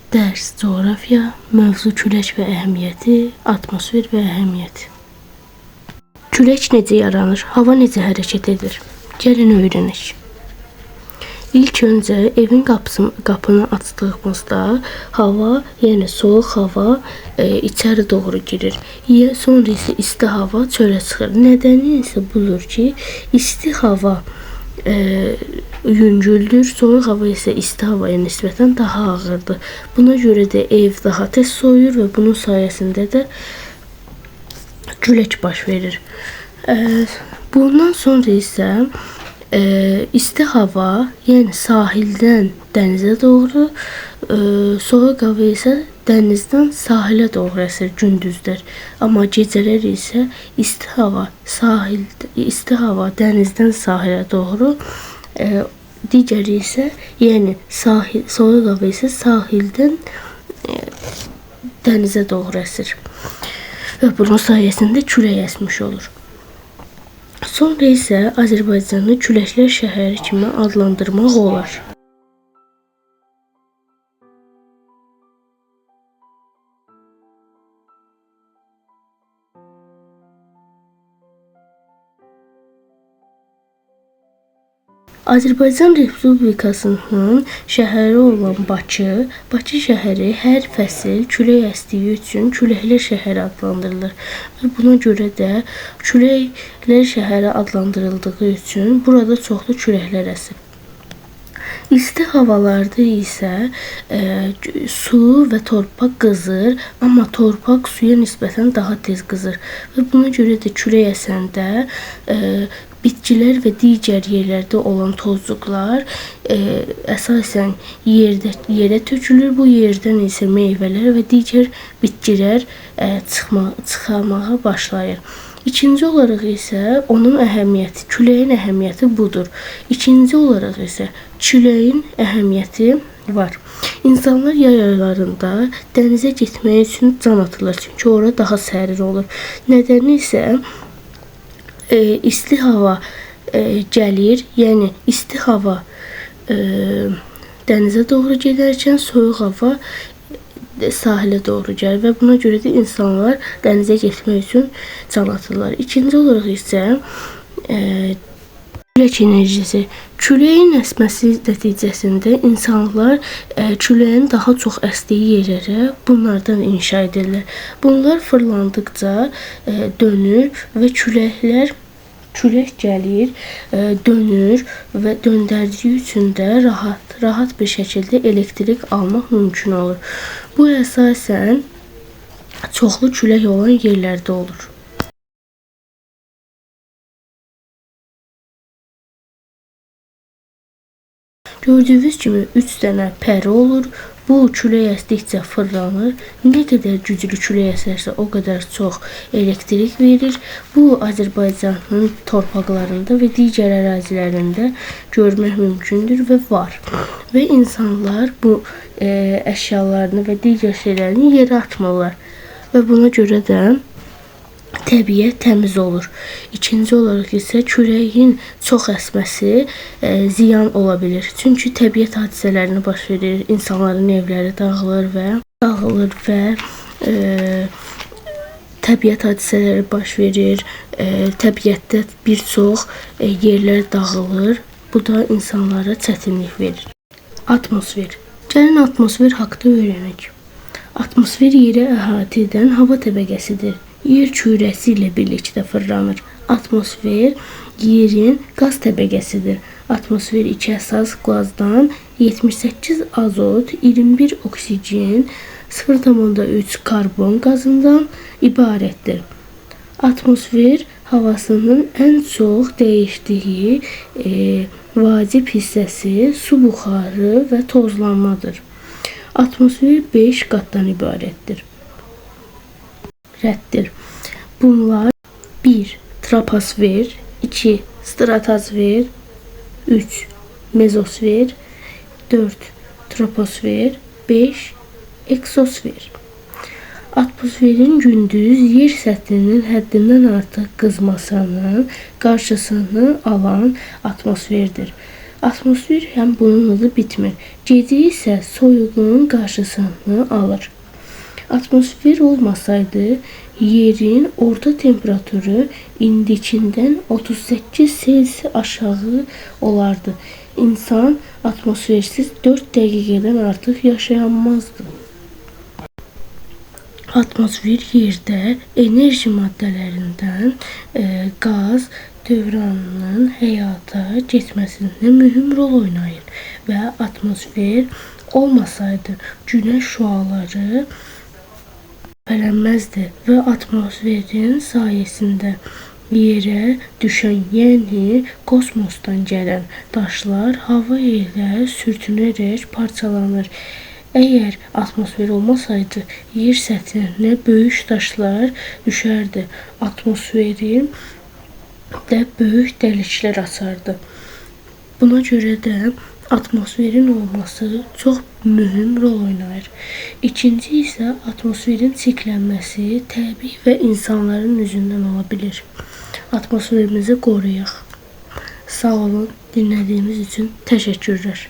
Dərs coğrafya, mövzu külək və əhəmiyyəti, atmosfer və əhəmiyyəti. Külək necə yaranır? Hava necə hərəkət edir? Gəlin öyrənək. İlk öncə evin qapını açdığımızda hava, yəni soyuq hava içəri doğru girir. Sonra isə isti hava çölə çıxır. Nədəni isə budur ki, isti hava yüngüldür, soyuq hava isə isti havaya nisbətən daha ağırdır. Buna görə də ev daha tez soyuyur və bunun sayəsində də külək baş verir. Bundan sonra isə isti hava, yəni sahildən dənizə doğru, soyuq hava isə dənizdən sahilə doğru əsir gündüzlər. Amma gecələr isə isti hava dənizdən sahilə doğru, digəri isə, yəni soyuq hava isə sahildən dənizə doğru əsir. Və bunun sayəsində külək əsmiş olur. Sonra isə Azərbaycanı küləklər şəhəri kimi adlandırmaq olar. Azərbaycan Respublikasının şəhəri olan Bakı şəhəri hər fəsil külək əsdiyi üçün küləklər şəhəri adlandırılır. Və buna görə də küləklər şəhəri adlandırıldığı üçün burada çoxlu küləklər əsir. İsti havalarda isə su və torpaq qızır, amma torpaq suya nisbətən daha tez qızır. Və buna görə də külək əsəndə bitkilər və digər yerlərdə olan tozluqlar əsasən yerə tökülür. Bu yerdən isə meyvələr və digər bitkilər çıxmağa başlayır. İkinci olaraq isə onun əhəmiyyəti, küləyin əhəmiyyəti budur. İkinci olaraq isə küləyin əhəmiyyəti var. İnsanlar yay aylarında dənizə getmək üçün can atırlar, çünki ora daha sərin olur. Nədəni isə isti hava gəlir, yəni isti hava dənizə doğru gedərkən soyuq hava sahilə doğru gəlir və buna görə də insanlar dənizə getmək üçün can atırlar. İkinci olaraq isə külək enerjisi. Küləyin əsməsi nəticəsində insanlar küləyin daha çox əsdiyi yerlərə bunlardan inşa edirlər. Bunlar fırlandıqca dönür və külək gəlir, dönür və döndərdiyi üçün də rahat bir şəkildə elektrik almaq mümkün olur. Bu əsasən çoxlu külək olan yerlərdə olur. Gördüyünüz kimi 3 dənə pəri olur. Bu külək əsdikcə fırlanır. Nə qədər güclü külək əsərsə o qədər çox elektrik verir. Bu Azərbaycanın torpaqlarında və digər ərazilərində görmək mümkündür və var. Və insanlar bu əşyalarını və digər şeylərini yerə atmırlar. Və buna görə də təbiət təmiz olur. İkinci olaraq isə küləyin çox əsməsi ziyan ola bilir. Çünki təbiət hadisələrini baş verir, insanların evləri dağılır və təbiət hadisələri baş verir. Təbiətdə bir çox yerlər dağılır. Bu da insanlara çətinlik verir. Atmosfer. Gəlin atmosfer haqqında öyrənək. Atmosfer yeri əhatə edən hava təbəqəsidir. Yer kürəsi ilə birlikdə fırlanır. Atmosfer yerin qaz təbəqəsidir. Atmosfer 2 əsas qazdan 78 azot, 21 oksigen, 0,3 karbon qazından ibarətdir. Atmosfer havasının ən çox dəyişdiyi vacib hissəsi su buxarı və tozlanmadır. Atmosfer 5 qatdan ibarətdir. Bunlar 1. Troposfer, 2. Stratosfer, 3. Mezosfer, 4. Troposfer, 5. Eksosfer. Atmosferin gündüz yer səthinin həddindən artıq qızmasının qarşısını alan atmosferdir. Atmosfer həm bununla bitmir. Gecə isə soyuğun qarşısını alır. Atmosfer olmasaydı yerin orta temperaturu indikindən 38 Selsi aşağı olardı. İnsan atmosfersiz 4 dəqiqədən artıq yaşayamazdı. Atmosfer yerdə enerji maddələrindən qaz dövranının həyata keçməsində mühüm rol oynayır və atmosfer olmasaydı günəş şüaları bələnməzdi və atmosferin sayəsində yerə düşən, yəni kosmosdan gələn daşlar hava ilə sürtünərək parçalanır. Əgər atmosfer olmasaydı, yer səthinə böyük daşlar düşərdi. Atmosferin də böyük dəliklər açardı. Buna görə də atmosferin olması çox mühüm rol oynayır. İkinci isə atmosferin çirklənməsi təbii və insanların üzündən ola bilir. Atmosferimizi qoruyaq. Sağ olun, dinlədiyiniz üçün təşəkkürlər.